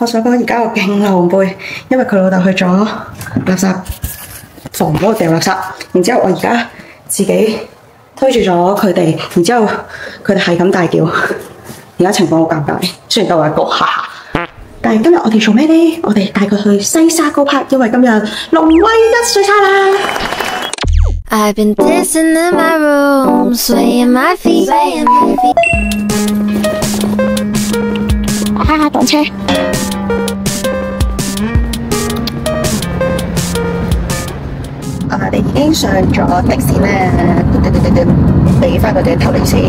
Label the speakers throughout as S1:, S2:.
S1: 我想講而家我勁狼狽，因為佢老豆去咗垃圾房嗰度掉垃圾，然之後我而家自己推住咗佢哋，然之後佢哋係咁大叫，而家情況好尷尬。雖然都係一個哈哈，但係今日我哋做咩呢？我哋帶佢去西沙高柏，因為今日龍威1歲生啦。
S2: I've been dancing in my room, swaying my feet.
S1: 擋車。我哋已經上咗的士咧，俾翻佢哋頭嚟先。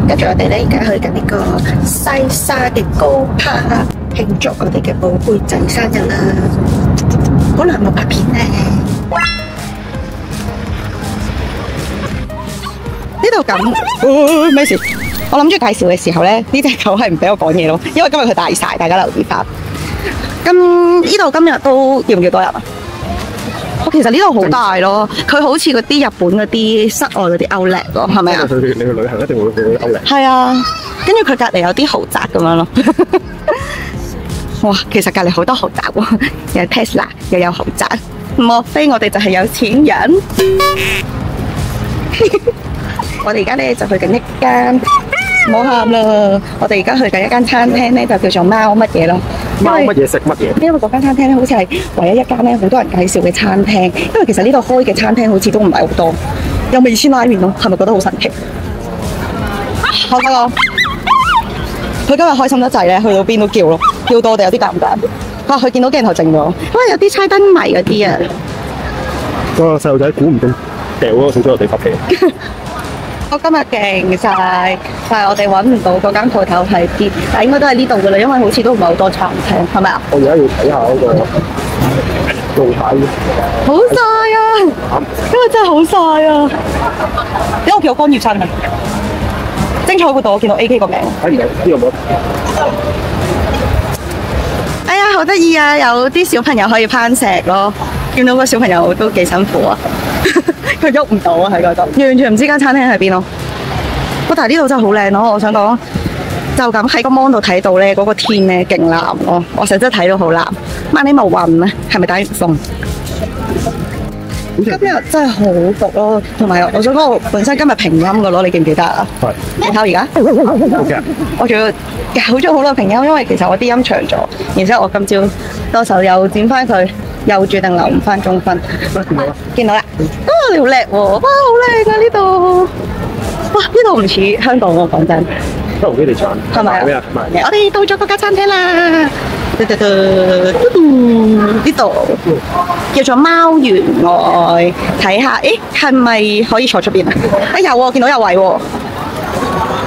S1: 跟住我哋咧而家去緊呢個西沙嘅高柏慶祝我哋嘅寶貝仔生日啦！好耐冇拍片咧。呢度咁，咩事？我諗住介紹嘅時候咧，呢隻狗係唔俾我講嘢咯，因為今日佢大晒，大家留意翻。咁呢度今日都叫唔叫多人啊？其實呢度好大咯，佢好似嗰啲日本嗰啲室外嗰啲 Outlet 咯，係咪啊？
S3: 你去旅行一定會去 Outlet。
S1: 係啊，跟住佢隔離有啲豪宅咁樣咯。哇，其實隔離好多豪宅喎，有 Tesla 又有豪宅，莫非我哋就係有錢人？我哋而家咧就去緊一間，唔好喊啦！我哋而家去緊一間餐廳咧，就叫做貓乜嘢咯。
S3: 貓乜嘢食乜嘢？
S1: 因為嗰間餐廳咧，好似係唯一一間咧，好多人介紹嘅餐廳。因為其實呢度開嘅餐廳好似都唔係好多，有味千拉麵咯，係咪覺得好神奇？好睇咯！佢今日開心得滯咧，去到邊都叫咯，叫到我哋有啲尷尬。哇！佢見到鏡頭靜咗，因為有啲猜燈謎嗰啲啊。
S3: 個細路仔估唔到掉嗰個小豬落地發脾。
S1: 我今日勁晒，但係我哋揾唔到嗰間鋪頭喺邊，但係應該都係呢度噶啦，因為好似都唔係好多餐廳，係咪啊？
S3: 我而家要睇下嗰個路牌。
S1: 好晒啊！今日真係好晒啊！因為我見到干葉生啊，精彩活動我見到 AK 個名。
S3: 睇唔到呢個冇。
S1: 哎呀，好得意啊！有啲小朋友可以攀石咯，見到個小朋友都幾辛苦啊！佢喐唔到啊，喺嗰度，完全唔知間餐廳喺邊咯。但係呢度真係好靚咯，我想講，就咁喺個 mon 度睇到咧，嗰個天咧勁藍咯，我成日真係睇到好藍。萬里無雲啊，係咪打完風？今日真係好焗咯，同埋我想講，我本身今日平音嘅咯，你記唔記得啊？係。你睇而家？我仲要搞咗好多平音，因為其實我啲音長咗，然之後我今朝多手又剪翻佢。又注定留唔翻中分，見到啦！啊，你好叻喎！哇，好靚啊呢度！哇，呢度唔似香港喎，講真。
S3: 都唔知你賺
S1: 係咪啊？
S3: 咩啊？
S1: 我哋到咗嗰間餐廳啦！呢度叫做貓園外，睇下，誒係咪可以坐出邊啊？啊有喎，見到有位喎。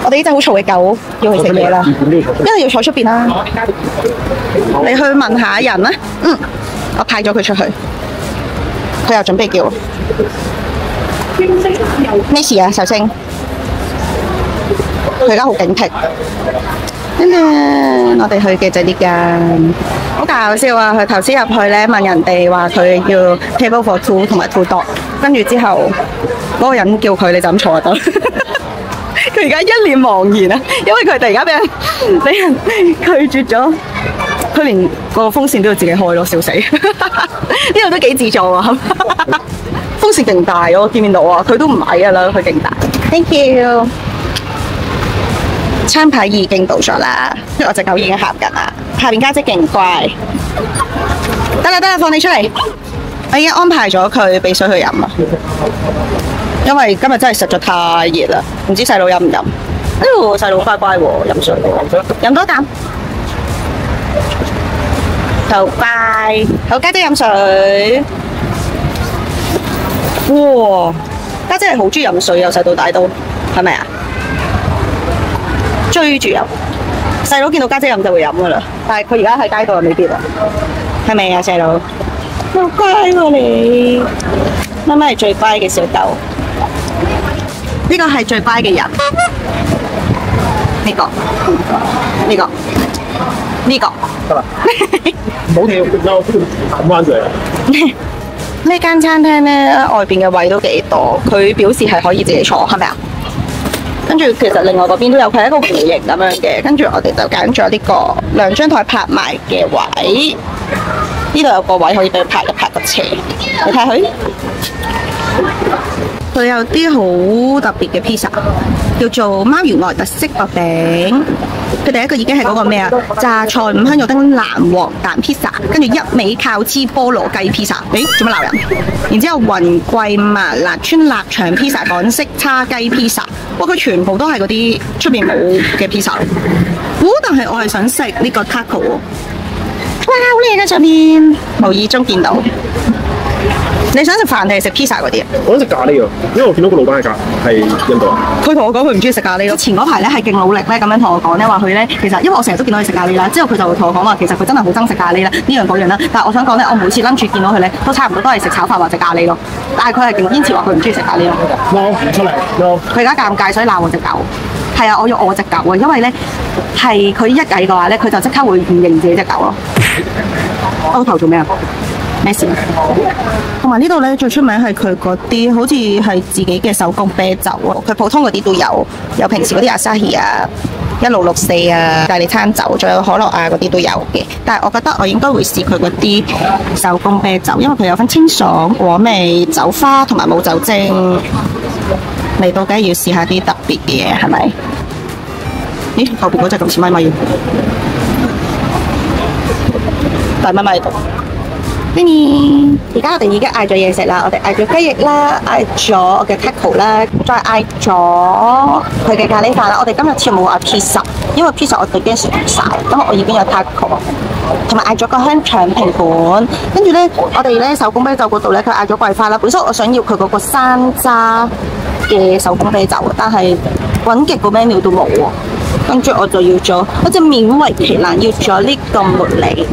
S1: 我哋呢隻好嘈嘅狗要去食嘢啦，一定要坐出邊啦。你去問下人啦，我派咗佢出去，佢又準備叫。咩事啊，壽星？佢而家好警惕。跟住我哋去嘅就呢間，好搞笑啊！佢頭先入去咧問人哋話佢要 table for two 同埋 two dog， 跟住之後嗰個人叫佢你就咁坐就得。佢而家一臉茫然啊，因為佢突然間俾人拒絕咗。佢連個風扇都要自己開咯，笑死！呢度都幾自在啊，風扇勁大咯，見唔見到啊？佢都唔矮噶啦，佢勁大。Thank you。餐牌已經到咗啦，因為我隻狗已經喊緊啦。下邊家姐勁乖，得啦，放你出嚟。我已經安排咗佢俾水去飲啊，因為今日真係實在太熱啦，唔知細佬飲唔飲？哎呦，細佬乖乖喎，飲水，飲多啖。好乖，好家姐飲水。哇，家姐係好中意飲水，由細到大都，係咪啊？追住飲，細佬見到家姐飲就會飲噶啦。但係佢而家喺街度又未必啊，係咪啊，細佬？好乖喎你，媽媽係最乖嘅小狗。呢個係最乖嘅人。呢個。
S3: 得啦，唔好跳，又彈翻上嚟。
S1: 呢間餐廳咧，外邊嘅位都幾多，佢表示係可以自己坐，係咪啊？跟住其實另外嗰邊都有，佢係一個弧形咁樣嘅。跟住我哋就揀咗呢個兩張台拍埋嘅位，呢度有個位可以俾佢拍一拍個斜。你睇下佢。佢有啲好特別嘅 pizza， 叫做貓園外特色薄餅。佢第一個已經係嗰個咩啊？榨菜五香肉丁藍黃蛋 pizza， 跟住一味靠芝菠蘿雞 pizza。誒，做乜鬧人？然之後雲貴麻辣川臘腸 pizza， 港式叉雞 pizza。哇！佢全部都係嗰啲出邊冇嘅 pizza。但係我係想食呢個 taco 喎。哇！好靚啊上面，無意中見到。你想食飯定係食 pizza 嗰啲啊？
S3: 我想食咖喱啊，因為我見到個老闆係印度人。
S1: 佢同我講佢唔中意食咖喱咯。前嗰排咧係勁努力咧咁樣同我講咧話佢咧其實因為我成日都見到佢食咖喱啦，之後佢就同我講話其實佢真係好憎食咖喱啦呢樣嗰樣啦。但係我想講咧，我每次諗住見到佢咧都差唔多都係食炒飯或者咖喱咯。但係佢係勁堅持話佢唔中意食咖喱咯。
S3: 撈唔出嚟，撈。
S1: 佢而家尷尬，所以鬧我隻狗。係啊，我要我隻狗啊，因為咧係佢一計嘅話咧，佢就即刻會唔認自己隻狗咯。我頭做咩啊？咩事？同埋呢度咧最出名係佢嗰啲好似係自己嘅手工啤酒啊，佢普通嗰啲都有平時嗰啲阿沙希啊、1664啊、大利餐酒，仲有可樂啊嗰啲都有嘅。但係我覺得我應該會試佢嗰啲手工啤酒，因為佢有分清爽、果味、酒花同埋冇酒精。嚟到梗係要試下啲特別嘅嘢，係咪？咦，後邊嗰隻咁似咪咪嘅，大咪咪喺度。而家我哋已經嗌咗嘢食啦，我哋嗌咗雞翼啦，嗌咗我嘅 taco 啦，再嗌咗佢嘅咖喱飯啦。我哋今日全部嗌 pizza， 因為 pizza 我哋已經食唔晒，因為我已經有 taco， 同埋嗌咗個香腸拼盤。跟住咧，我哋咧手工啤酒嗰度咧，佢嗌咗桂花啦。本身我想要佢嗰個山楂嘅手工啤酒，但係揾極個 menu 都冇喎。跟住我就要咗，我就勉為其難要咗呢個茉莉。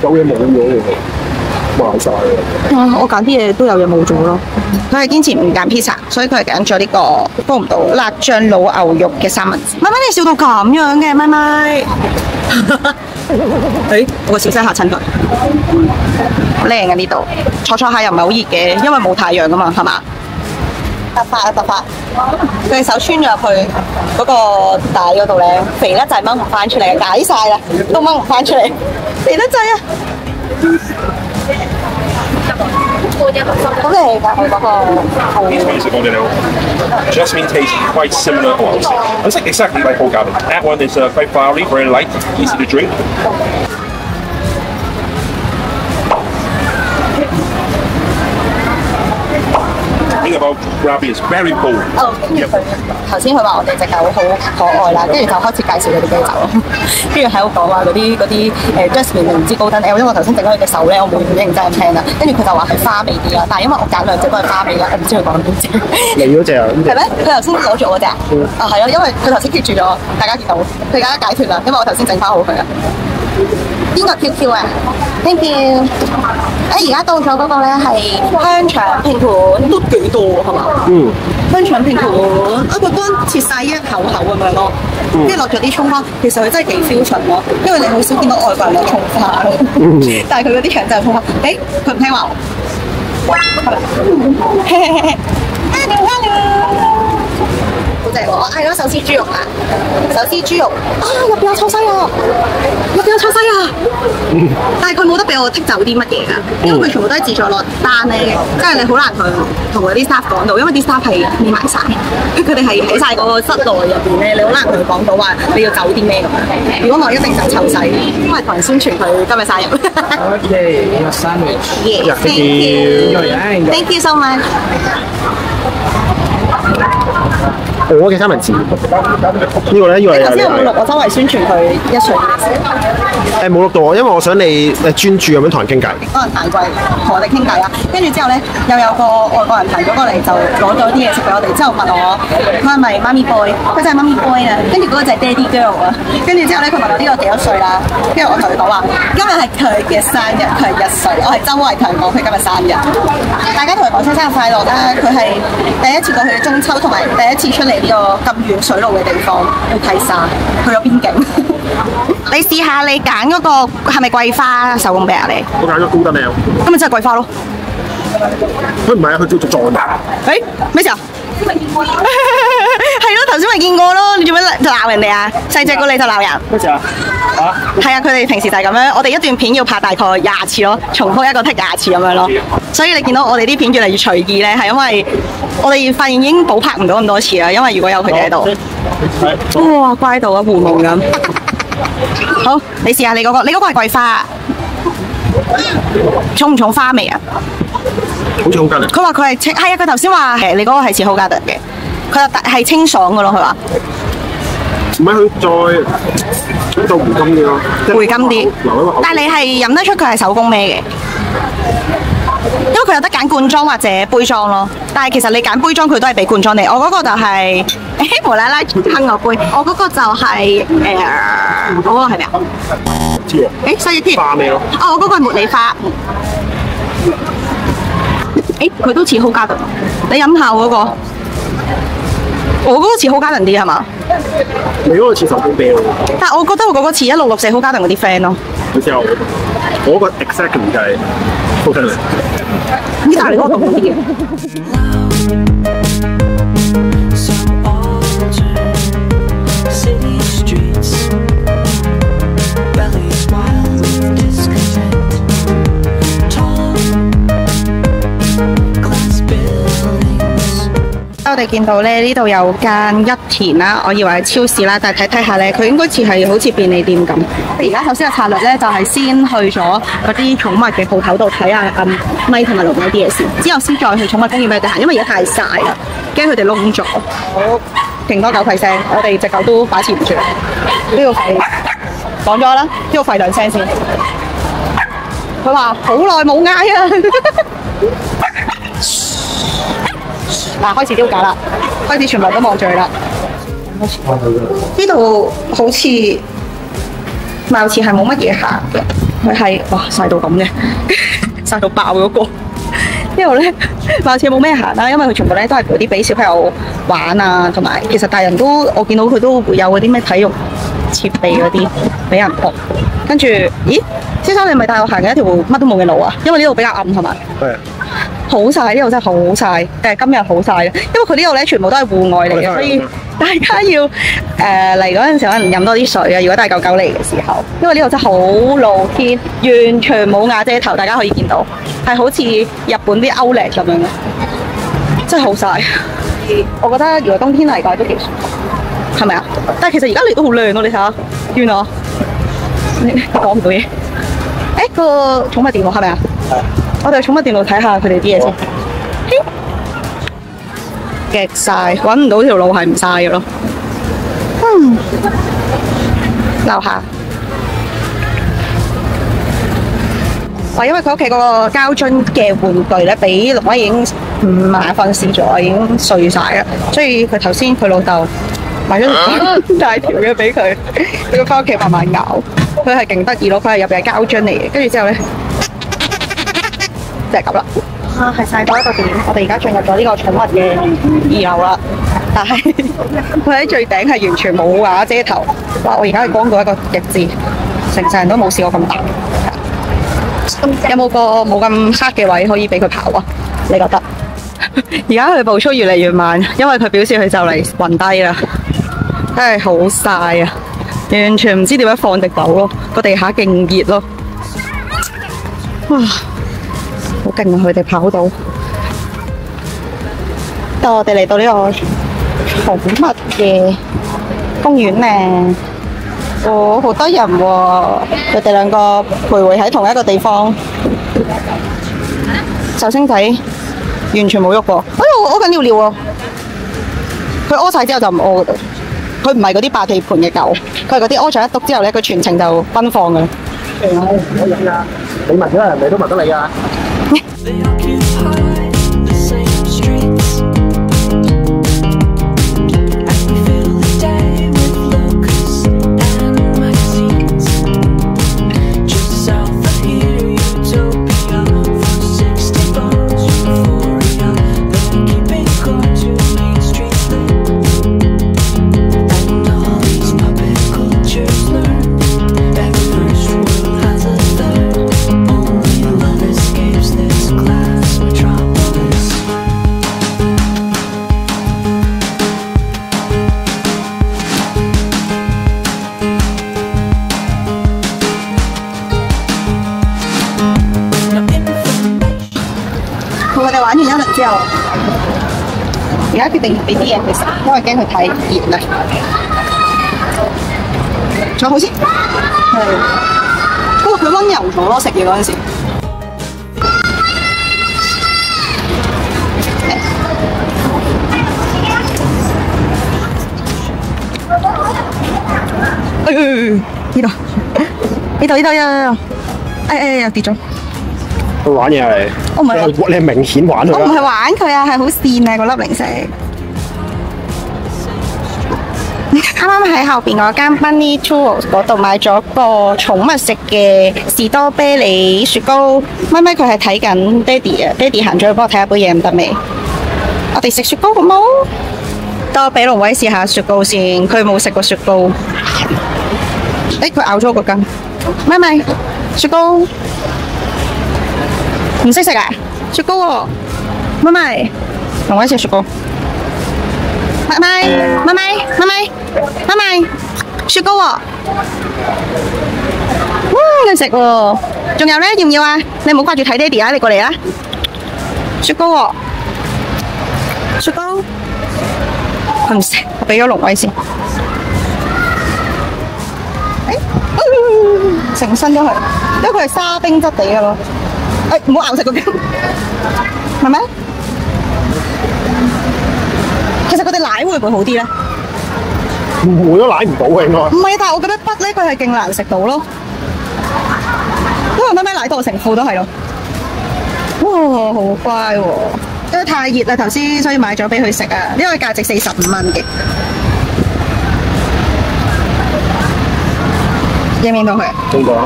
S3: 有嘢冇咗喎，壞晒啦！
S1: 我揀啲嘢都有嘢冇咗咯。佢係堅持唔揀 pizza， 所以佢係揀咗呢個煲唔到辣醬老牛肉嘅三文治。咪咪你笑到咁樣嘅，咪咪。我個小聲嚇親佢。好靚啊呢度，坐下又唔係好熱嘅，因為冇太陽噶嘛，係嘛？突發啊突發！佢手穿咗入去嗰個帶嗰度咧，肥得滯掹唔翻出嚟，解晒啦，都掹唔翻出嚟，肥得滯啊！好靚㗎佢嗰個。
S4: Jasmine tastes quite similar. It's like exactly like Hoegaarden. That one is quite flowery, very light, easy to drink. The thing about Krabi is very bold.
S1: 跟住佢頭先佢話我哋隻狗好可愛啦，跟住就開始介紹佢啲啤酒咯，跟住喺度講話嗰啲Jasmine 唔知高登 L， 因為我頭先整咗佢隻手咧，我冇好認真咁聽啦，跟住佢就話係花味啲啦，但係因為我揀兩隻都係花味啦，我唔知佢講邊隻。
S3: 嚟嗰隻啊？係
S1: 咩？佢頭先攞咗嗰隻啊？係咯，因為佢頭先 keep 住咗，大家見到佢而家解脫啦，因為我頭先整翻好佢啊。邊個 QQ 啊 ？Thank you。而家到咗嗰個咧係香腸拼盤，都幾多係嘛？香腸拼盤，佢乾切晒一口口咁樣咯，跟住落咗啲葱花，其實佢真係幾 fusion 咯，因為你好少見到外國人落葱花，但係佢嗰啲腸就係葱花。佢唔聽話好正喎！我嗌咗手撕豬肉啊，手撕豬肉啊，入邊有臭西啊，入邊有臭西啊！但係佢冇得俾我剔走啲乜嘢㗎，因為佢全部都係自助落單咧，即係你好難同嗰啲 staff 講到，因為啲 staff 係匿埋晒，佢哋係喺晒嗰個室內入邊咧，你好難同佢講到話你要走啲咩咁樣。如果我一定走臭西，因為同人宣傳佢今日生日。
S5: Okay, sandwich.
S1: Yes, thank you. Thank you so much.
S3: 我嘅三文治，呢個咧，因為
S1: 頭先有冇錄我周圍宣傳佢一歲嘅時候？
S3: 冇錄到我，因為我想你專注咁樣同人傾偈。
S1: 可能太貴，同我哋傾偈啦。跟住之後咧，又有個外國人行咗過嚟，就攞咗啲嘢食俾我哋，之後問我佢係咪媽咪 boy？ 佢就係媽咪 boy 啊。跟住嗰個就係 daddy girl 啊。跟住之後咧，佢問我呢個幾多歲啦？跟住我同佢講話，今日係佢嘅生日，佢係1歲。我係周圍同人講佢今日生日。大家同佢講聲生日快樂啦！佢係第一次過去中秋，同埋第一次出嚟呢個咁遠水路嘅地方去睇山，去咗邊境。你試下你揀嗰個係咪桂花手工啤啊？你
S3: 我揀咗高登 L，
S1: 咁咪真係桂花咯。
S3: 佢唔係啊，佢叫做撞人。
S1: 誒咩事啊？係咯，頭先咪見過咯，你做咩鬧人哋啊？細隻過你就鬧人。
S3: 咩事啊？
S1: 係啊，佢哋平時就係咁樣，我哋一段片要拍大概20次咯，重複一個 take 20次咁樣咯。所以你見到我哋啲片越嚟越隨意咧，係因為我哋發現已經補拍唔到咁多次啦，因為如果有佢哋喺度，哇乖到啊，糊弄咁。好，你試下你嗰個，你嗰個係桂花，重唔重花味啊？
S3: 好似好吉利。
S1: 佢話佢係清，係啊！佢頭先話你嗰個係似好加特嘅，佢話係清爽嘅咯，佢話。
S3: 唔係佢再回甘啲咯，
S1: 回甘啲。但係你係飲得出佢係手工咩嘅？因為佢有得揀罐裝或者杯裝咯。但係其實你揀杯裝佢都係俾罐裝你。我嗰個就係無啦啦坑我杯，我嗰個就係我嗰個係咩啊？
S3: 知喎。
S1: 西葉
S3: 花味咯。
S1: 哦，我嗰個係茉莉花。佢都似好加頓，你飲下我嗰個，我嗰個似好加頓啲係嘛？
S3: 你嗰個似手工啤喎。
S1: 但係我覺得我嗰個似1664好加頓嗰啲 friend 咯。
S3: 好似我嗰個 exactly 就係好吉利。
S1: 呢但係你嗰個好啲嘅。我哋見到咧呢度有間一田啦，我以為係超市啦，但係睇下咧，佢應該似係好似便利店咁。而家頭先嘅策略咧，就係先去咗嗰啲寵物嘅鋪頭度睇下咪同埋龍嗰啲嘢先，之後先再去寵物公園俾佢哋行，因為而家太曬啦，驚佢哋燶咗。好，勁多狗吠聲，我哋隻狗都把持唔住。呢個吠講咗啦，呢個吠兩聲先。佢話好耐冇嗌啊！嗱，開始丟架啦，開始全部都望住佢啦。呢度好似貌似係冇乜嘢行嘅，佢係哇曬到咁嘅，曬到爆嗰個。呢度咧貌似冇咩行啦，因為佢全部咧都係嗰啲俾小朋友玩啊，同埋其實大人都我見到佢都會有嗰啲咩體育設備嗰啲俾人撲。跟住，咦，先生你咪帶我行嘅一條乜都冇嘅路啊？因為呢度比較暗係咪？係。好曬，呢度真係好曬，今日好曬，因為佢呢度咧全部都係戶外嚟嘅，所以大家要嚟嗰陣時可能飲多啲水啊。如果帶狗狗嚟嘅時候，因為呢度真係好露天，完全冇瓦遮頭，大家可以見到係好似日本啲Outlet咁樣嘅，真係好曬。我覺得如果冬天嚟講都幾舒服，係咪啊？但係其實而家嚟都好靚咯，你睇下，遠啊！你講唔到嘢。個寵物店喎係咪啊？我哋去寵物店度睇下佢哋啲嘢先。極曬，揾唔到條路係唔曬嘅咯。樓下。因為佢屋企嗰個膠樽嘅玩具咧，俾龍威已經唔麻煩試咗，已經碎晒啦。所以佢頭先佢老豆買咗條大條嘅俾佢，佢翻屋企慢慢咬。佢係勁得意咯，佢係入邊係膠樽嚟嘅，跟住之後咧。就係咁啦，係晒到一個點。我哋而家進入咗呢個寵物嘅2樓啦，但係佢喺最頂係完全冇瓦遮頭。哇！我而家係光到一個極致，成世人都冇試過咁大。有冇個冇咁黑嘅位可以俾佢跑啊？你覺得？而家佢步速越嚟越慢，因為佢表示佢就嚟暈低啦，真係好曬啊！完全唔知點樣放隻狗咯，個地下勁熱咯，哇！好勁啊！佢哋跑到，我哋嚟到呢個寵物嘅公園咧，好多人喎！佢哋兩個徘徊喺同一個地方。壽星仔完全冇喐過，我屙緊尿尿喎！佢屙晒之後就唔屙㗎，佢唔係嗰啲霸地盤嘅狗，佢係嗰啲屙咗一篤之後咧，佢全程就奔放㗎。
S3: 唔可以㗎，你聞咗人哋都聞得你㗎。
S6: They occupy the same streets, and we fill the day with locusts and magazines. Just south of here, utopia, for 60 bones, euphoria. They're keeping guard to Main Street's lit, and all these puppet cultures learn. Every first world has a third. Only love escapes this glass. We're trying
S1: 哋玩完一輪之後，而家決定俾啲嘢佢食，因為驚佢太熱啦。坐好先。係。不過佢温柔咗咯，食嘢嗰陣時。呢度，又跌咗。
S3: 佢玩嘢係，
S1: 我唔係
S3: 你係明顯玩佢啦。
S1: 我唔係玩佢啊，係好跣啊！嗰粒零食。啱啱喺後邊嗰間 Bunny Churros 嗰度買咗個寵物食嘅士多啤梨雪糕。咪佢係睇緊爹哋啊，爹哋行咗去幫我睇下杯嘢唔得未？我哋食雪糕好冇？等我俾龍威試下雪糕先，佢冇食過雪糕。佢咬咗個根。咪雪糕唔識食啊？雪糕喎，咪龍威食雪糕。咪雪糕喎，佢食喎。仲有咧，要唔要啊？你唔好掛住睇爹哋啊，你過嚟啦。雪糕喎，雪糕，佢唔食，我俾咗龍威先。成身都係，因為佢係沙冰質地嘅咯。唔好咬食個根，係咪？其實佢哋奶會唔會好啲咧？
S3: 唔會都奶唔到嘅應該。
S1: 唔係，但係我覺得筆咧，佢係勁難食到咯。因為咪奶到成副都係咯。哇，好乖喎！因為太熱啦頭先，所以買咗俾佢食啊。呢個價值45蚊嘅。認唔認到佢？
S3: 見過啦。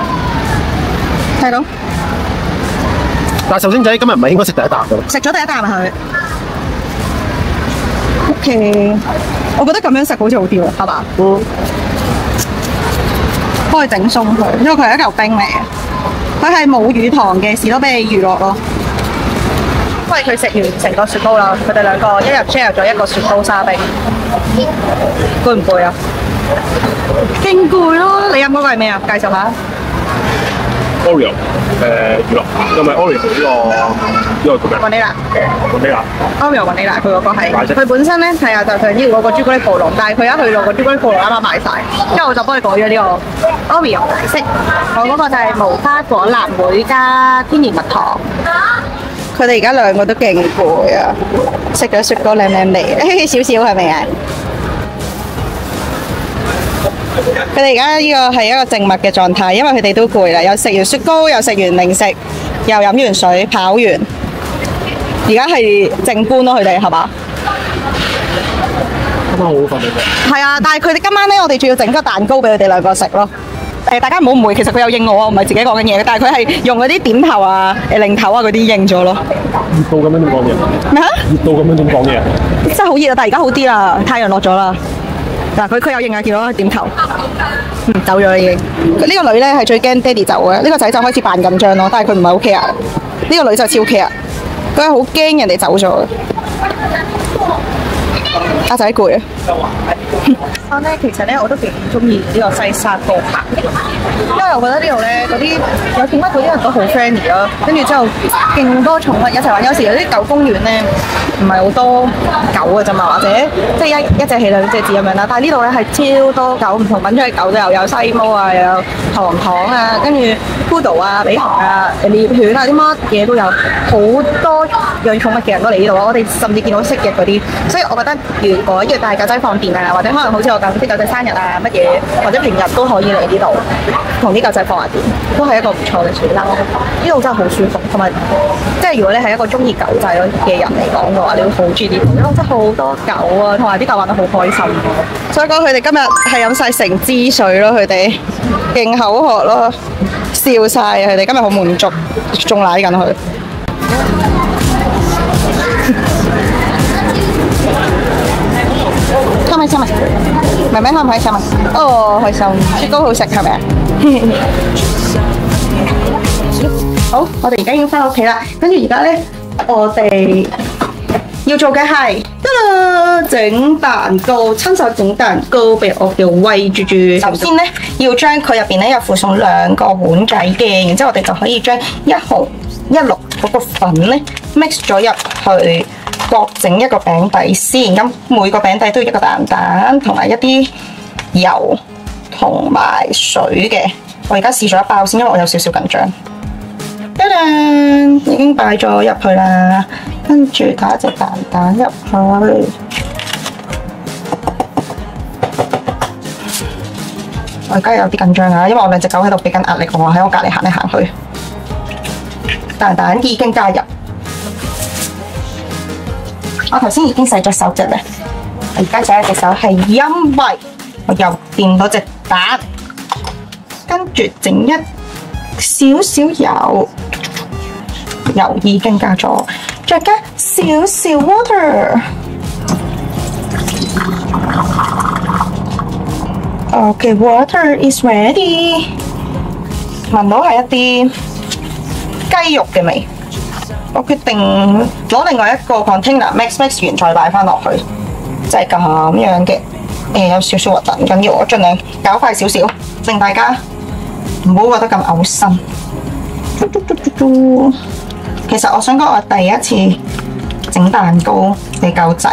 S1: 睇到。
S3: 但係壽星仔今日唔係應該食第一啖㗎啦。
S1: 食咗第一啖佢。OK， 我覺得咁樣食好似好啲喎，係嘛？幫佢整鬆佢，因為佢係一嚿冰嚟嘅。佢係冇乳糖嘅士多啤梨乳酪咯。因為佢食完成個雪糕啦，佢哋兩個一人 share 咗一個雪糕沙冰。攰唔攰啊？勁攰咯！你飲嗰個係咩啊？介紹下。
S4: Oreo 乳酪，因為 Oreo 呢個叫咩？
S1: 雲呢拿。
S4: 雲呢拿。
S1: Oreo 雲呢拿，佢嗰個係。佢本身咧係啊，就係要嗰個朱古力暴龍，但係佢一去到個朱古力暴龍啱啱賣晒，之後我就幫佢改咗呢個 Oreo 顏色。我嗰個就係無花果藍莓加天然蜜糖。佢哋而家兩個都勁攰啊！食咗雪糕靚靚嚟，少少係咪啊？佢哋而家呢個係一個靜默嘅狀態，因為佢哋都攰啦，又食完雪糕，又食完零食，又飲完水，跑完，而家係靜觀咯，佢哋係嘛？
S3: 今晚好好瞓呢個。
S1: 係啊，但係佢哋今晚咧，我哋仲要整個蛋糕俾佢哋兩個食咯。大家唔好誤會，其實佢有應我啊，唔係自己講緊嘢，但係佢係用嗰啲點頭啊、零頭啊嗰啲應咗咯。
S3: 熱到咁樣點講嘢？
S1: 咩啊？
S3: 熱到咁樣點講嘢？
S1: 真係好熱啊！但係而家好啲啦，太陽落咗啦。嗱，佢有應啊，見到佢點頭，走咗啦已經。呢個女咧係最驚爹哋走嘅，呢個仔就開始扮緊張咯，但係佢唔係好 care。呢個女就超 care，佢係好驚人哋走咗。阿仔攰啊！我咧其實咧我都幾中意呢個西沙坡行，因為我覺得呢度咧嗰啲有寵物嗰啲人都好 friendly 咯，跟住之後勁多寵物一齊玩。有時有啲狗公園咧唔係好多狗嘅啫嘛，或者即係一隻起兩隻字咁樣啦。但係呢度咧係超多狗，唔同品種嘅狗都有西毛啊，又有糖糖啊，跟住 Poodle 啊、比熊啊、獵犬啊，啲乜嘢都有，好多養寵物嘅人都嚟呢度啊！我哋甚至見到蜥蜴嗰啲，所以我覺得如果要帶狗仔放電啊，或者可能好似我咁啲狗仔生日啊乜嘢，或者平日都可以嚟呢度同啲狗仔放下電，都係一個唔錯嘅選擇。呢度真係好舒服，同埋即係如果你係一個中意狗仔嘅人嚟講嘅話，你會好中意呢度，因為真係好多狗啊，同埋啲狗玩得好開心。所以講佢哋今日係飲晒成支水咯，佢哋勁口渴咯，笑晒啊！佢哋今日好滿足，仲奶緊佢。開唔開心啊？妹妹開唔開心啊？哦，開心，雪糕好食係咪啊？好，我哋而家已經翻屋企啦，跟住而家咧，我哋要做嘅係整蛋糕，親手整蛋糕俾我嘅威豬豬。首先咧，要將佢入邊咧有附送2個碗仔嘅，然之後我哋就可以將一紅一綠嗰個粉咧 mix 咗入去，各整一個餅底先。咁每個餅底都要一個蛋同埋一啲油同埋水嘅。我而家試咗一包先，因為我有少少緊張。已經擺咗入去啦，跟住打隻蛋入去。我而家有啲緊張啊，因為我2隻狗喺度俾緊壓力我，喺我隔離行嚟行去。蛋已經加入，我頭先已經洗咗手隻咧，我而家洗一隻手係因為我又掂到隻蛋，跟住整一少少油。油已經加咗，再加少少 water。OK, water is ready。聞到係一啲雞肉嘅味，我決定攞另外一個 container mix 完再擺翻落去，就係咁樣嘅。有少少核突，唔緊要，我盡量搞快少少，令大家唔好覺得咁嘔心。其實我想講，我第一次整蛋糕俾狗仔，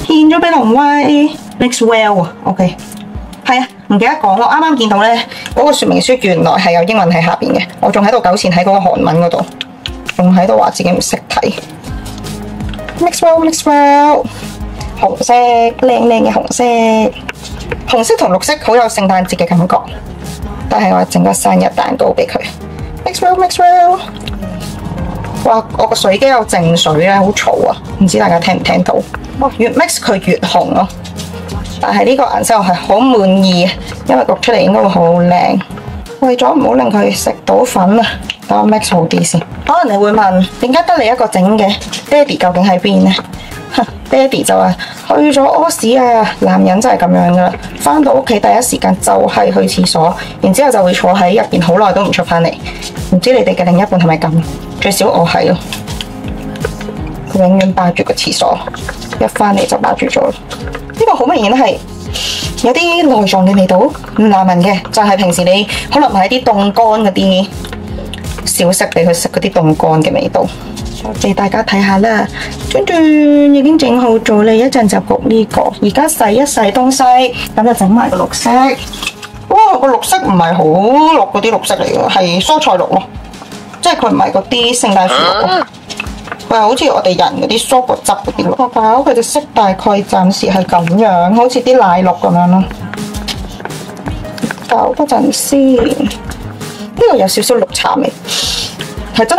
S1: 獻咗俾龍威 ，mix well 啊 ，OK， 係啊，唔記得講，我啱啱見到咧嗰個說明書原來係有英文喺下邊嘅，我仲喺度糾纏喺嗰個韓文嗰度，仲喺度話自己唔識睇。mix well， 紅色靚嘅紅色，紅色同綠色好有聖誕節嘅感覺，但係我整個生日蛋糕俾佢。mix well。哇！我個水機有淨水咧，好嘈啊！唔知大家聽唔聽到？哇！越 mix 佢越紅咯，但係呢個顏色我係好滿意，因為焗出嚟應該會好靚。為咗唔好令佢食到粉啊，等我 mix 好啲先。可能你會問，點解得你一個整嘅？爹哋究竟喺邊呢？爹哋就話去咗屙屎啊！男人真係咁樣噶啦，返到屋企第一時間就係去廁所，然之後就會坐喺入邊好耐都唔出返嚟。唔知你哋嘅另一半係咪咁？最少我係咯，佢永遠霸住個廁所，一返嚟就霸住咗。呢個好明顯係有啲內臟嘅味道，唔難聞嘅，就係平時你可能買啲凍乾嗰啲小食俾佢食嗰啲凍乾嘅味道。俾大家睇下啦，已經整好咗啦，一陣就焗呢個。而家洗一洗東西，咁就整埋個綠色。哇，個綠色唔係好綠嗰啲綠色嚟嘅，係蔬菜綠咯，即係佢唔係嗰啲聖誕樹綠咯，佢係好似我哋人嗰啲蔬果汁嗰啲綠。我搞佢隻色大概暫時係咁樣，好似啲奶綠咁樣咯。搞多陣先，呢個有少少綠茶味，係真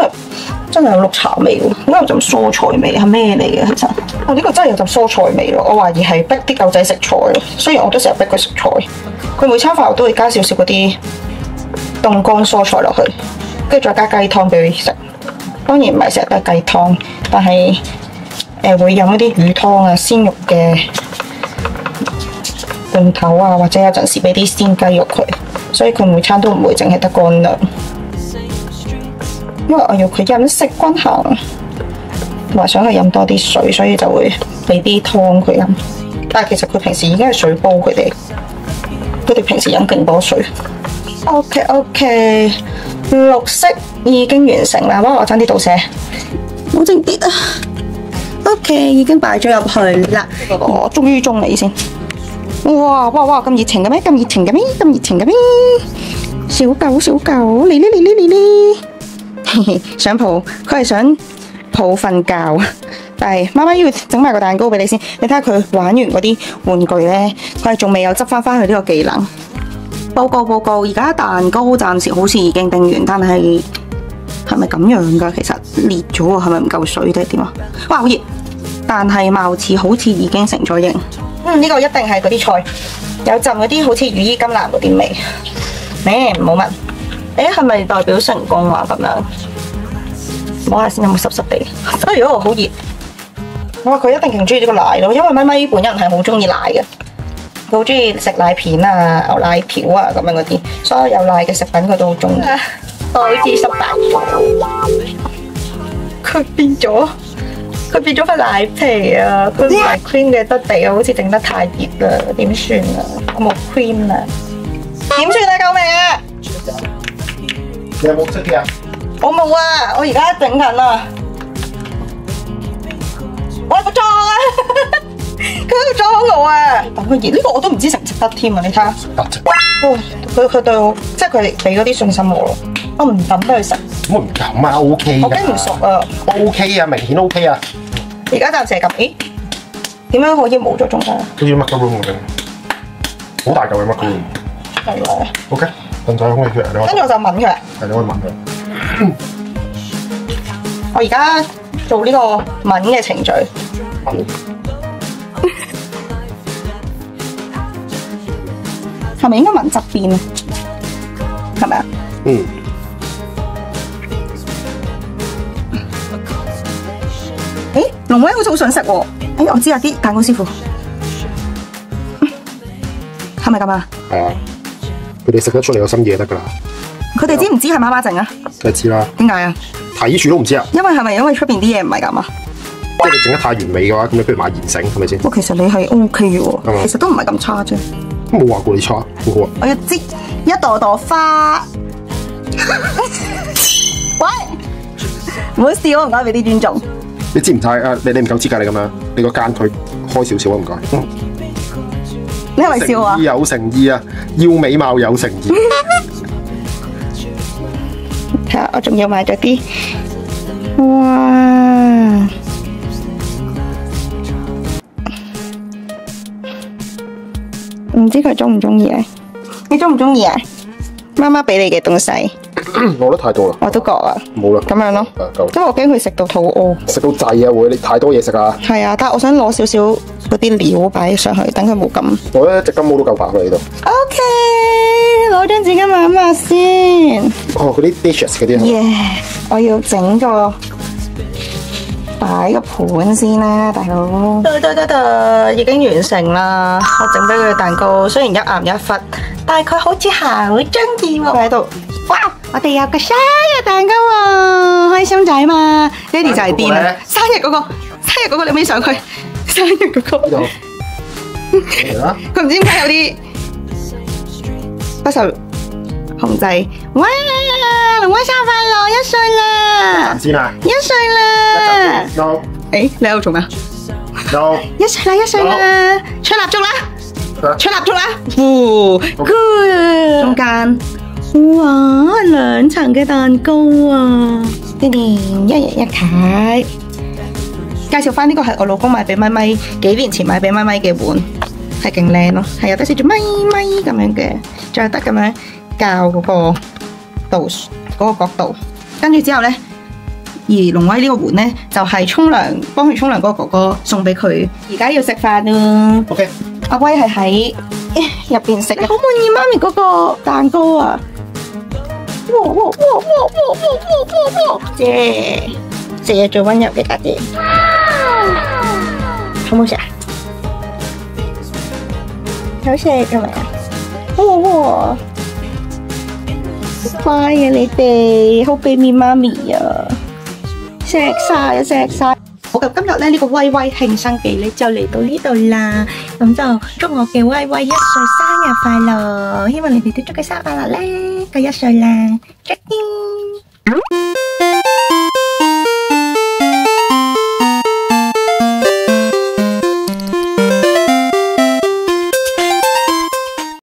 S1: 係有綠茶味喎，應該有陣蔬菜味，係咩嚟嘅？其實呢個真係有陣蔬菜味咯，我懷疑係逼啲狗仔食菜咯。雖然我都成日逼佢食菜，佢每餐飯我都會加少少嗰啲凍乾蔬菜落去，跟住再加雞湯俾佢食。當然唔係成日都係雞湯，但係會飲一啲魚湯啊、鮮肉嘅罐頭啊，或者有陣時俾啲鮮雞肉佢，所以佢每餐都唔會淨係得乾糧。因為我要佢飲食均衡，同埋想佢飲多啲水，所以就會俾啲湯佢飲。但係其實佢平時已經係水煲佢哋平時飲勁多水。OK， 綠色已經完成啦。哇，我爭啲倒瀉，好整啲啊。OK， 已經擺咗入去啦。我終於中你先。哇，咁熱情嘅咩？咁熱情嘅咩？小狗，嚟呢？想抱，佢係想抱瞓覺，但係媽媽要整埋個蛋糕俾你先。你睇下佢玩完嗰啲玩具咧，佢係仲未有執翻去呢個技能。報告，而家蛋糕暫時好似已經叮完，但係係咪咁樣噶？其實裂咗喎，係咪唔夠水定係點啊？哇，好熱！但係貌似好似已經成咗型。呢個一定係嗰啲菜，有陣嗰啲好似羽衣甘藍嗰啲味。唔好問。係咪代表成功啊？咁樣摸下先有冇濕濕地？如果好熱，哇！佢一定勁中意呢個奶咯，因為咪咪本人係好中意奶嘅，佢好中意食奶片啊、牛奶條啊咁樣嗰啲，所有有奶嘅食品佢都好中意。我好似濕大，佢變咗佢變咗塊奶皮啊！佢唔係 cream 嘅質地啊，好似整得太熱啦，點算啊？我冇 cream 啊，點算啊？救命啊！
S3: 你有冇識啲啊？
S1: 我冇啊，我而家整緊啊！我有個裝啊！佢喺度裝我啊！等佢熱，呢個我都唔知食唔食得添啊！你睇下，哦，佢對我，即係佢俾嗰啲信心我咯。我唔抌俾佢食，
S3: 咁唔敢啊 ，OK
S1: 我驚唔熟啊。
S3: OK 啊，明顯 OK 啊。
S1: 而家暫時係咁，咦？點樣可以冇咗中間？
S3: 好似 macaron 咁樣，好大嚿嘅 macaron。
S1: 係喎。
S3: OK，燉晒空氣出嚟，
S1: 跟住我就抿佢。
S3: 係你可以聞佢。
S1: 我而家做呢個抿嘅程序。係咪應該聞側邊啊？係咪啊？
S3: 嗯。
S1: 誒，龍威好似好想食喎。誒，我知啊，啲蛋糕師傅係咪咁啊？
S3: 係啊，佢哋食得出你個心意就得㗎啦。
S1: 佢哋知唔知係媽媽整啊？
S3: 梗係知啦。
S1: 點解啊？
S3: 睇住都唔知啊。
S1: 因為出邊啲嘢唔係咁啊？
S3: 即係你整得太完美嘅話，咁你不如買現成，係咪先？
S1: 不過其實你係 OK 嘅喎，
S3: 係嘛？
S1: 其實都唔係咁差啫。
S3: 都冇話過你差，好好啊。
S1: 我要擠一朵朵花。喂，唔好笑，唔該俾啲尊重。
S3: 你知唔知啊？你唔夠資格你咁樣，你個間佢開少少啊，唔該。
S1: 你係咪笑啊？
S3: 有誠意啊，要美貌有誠意。
S1: 睇下，我仲要買咗啲，哇！唔知佢中唔中意啊？你中唔中意啊？媽媽俾你嘅東西，
S3: 我覺得太多啦。
S1: 我都覺啊。
S3: 冇啦。
S1: 咁樣咯。
S3: 夠。
S1: 因為我驚佢食到肚屙。
S3: 食到滯啊會，你太多嘢食啊。
S1: 係啊，但係我想攞少少嗰啲料擺上去，等佢冇咁。
S3: 我覺得隻金毛都夠飽啦呢度。
S1: OK，攞張紙巾抹一抹先。
S3: 哦，嗰啲 dishes 嗰啲。
S1: 耶！我要整個擺個盤先啦，大佬。得，已經完成啦。我整俾佢嘅蛋糕，雖然一岩一忽，但係佢好似好中意喎。佢喺度，哇！我哋有個生日蛋糕喎，開心仔嘛。爹哋就係癲啦，生日嗰個你可唔可以上去？生日嗰個。
S3: 呢度。嚟啦！
S1: 佢唔知點解有啲不受控制。哇！龍威生日快樂，1歲啦！
S3: 先啊
S1: ！1歲啦！
S3: No。
S1: 誒，你喺度做咩啊
S3: No。
S1: 1歲啦！吹蠟燭啦！吹蠟燭啦！good。中間，哇，2層嘅蛋糕啊！爹哋一人一契。介紹翻呢個係我老公買俾咪咪，幾年前買俾咪咪嘅碗，係勁靚咯，係有得寫住咪咪咁樣嘅，仲有得咁樣校嗰個度嗰個角度，跟住之後咧，而龍威呢個碗咧就係沖涼幫佢沖涼嗰個哥哥送俾佢，而家要食飯啦。
S3: OK。
S1: 阿威係喺入邊食嘅，好滿意媽咪嗰個蛋糕啊！姐，最溫柔嘅家姐，好唔好食啊？好食係咪啊？哇！好乖啊你哋，好俾面媽咪啊！錫晒啊錫晒！好嘅，今日咧呢個威威慶生記咧就嚟到呢度啦，咁就祝我嘅威威1歲生日快樂，希望你哋都祝佢生日快樂咧，佢1歲啦，再見。